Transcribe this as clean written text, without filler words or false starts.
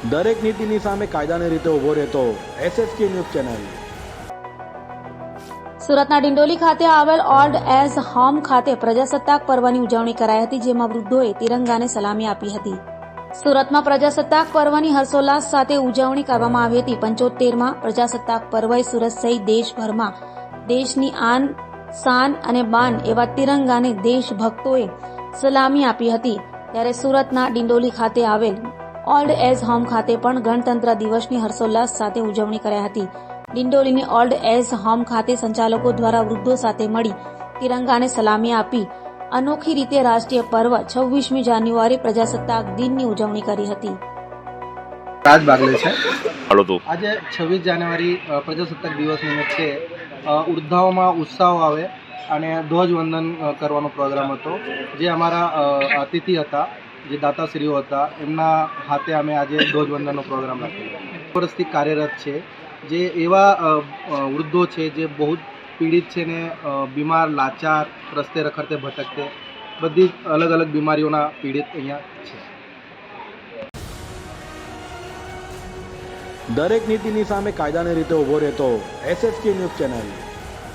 દરેક નીતિની સામે કાયદાની રીતે ઊભો રહેતો SSK ન્યૂઝ ચેનલ। સુરતના ડિંડોલી ખાતે આવેલ ઓલ્ડ એજ હોમ ખાતે પ્રજાસત્તાક પર્વની ઉજવણી કરાઈ હતી, જેમાં વૃદ્ધોએ તિરંગાને સલામી આપી હતી। સુરતમાં પ્રજાસત્તાક પર્વની હર્ષોલ્લાસ સાથે ઉજવણી કરવામાં આવી હતી। 75માં પ્રજાસત્તાક પર્વએ સુરત સહિત દેશભરમાં દેશની આન શાન અને બાન એવા તિરંગાને દેશભક્તોએ સલામી આપી હતી। ત્યારે સુરતના ડિંડોલી ખાતે આવેલ ઓલ્ડ એજ હોમ ખાતે પણ ગણતંત્ર દિવસની હર્ષોલ્લાસ સાથે ઉજવણી કરાઈ હતી। ડિંડોલીની ઓલ્ડ એજ હોમ ખાતે સંચાલકો દ્વારા વૃદ્ધો સાથે મળી તિરંગાને સલામી આપી અનોખી રીતે રાષ્ટ્રીય પર્વ 26મી જાન્યુઆરી પ્રજાસત્તાક દિનની ઉજવણી કરી હતી। રાજ બાગલે છે। આજે 26 જાન્યુઆરી પ્રજાસત્તાક દિવસ નિમિત્તે વૃદ્ધાઓમાં ઉત્સાહ આવે અને ધ્વજવંદન કરવાનો પ્રોગ્રામ હતો, જે અમારા અતિથિ હતા, જે દાતાશ્રીઓ હતા, એમના હાથે અમે આજે ધ્વજવંદનનો પ્રોગ્રામ રાખ્યો। વર્ષથી કાર્યરત છે, જે એવા વૃદ્ધો છે જે બહુ પીડિત છે ને બીમાર, લાચાર, રસ્તે રખડતે ભટકતે બધી અલગ અલગ બીમારીઓના પીડિત અહીંયા છે। દરેક નીતિની સામે કાયદાની રીતે ઊભો રહેતો SSK ન્યૂઝ ચેનલ।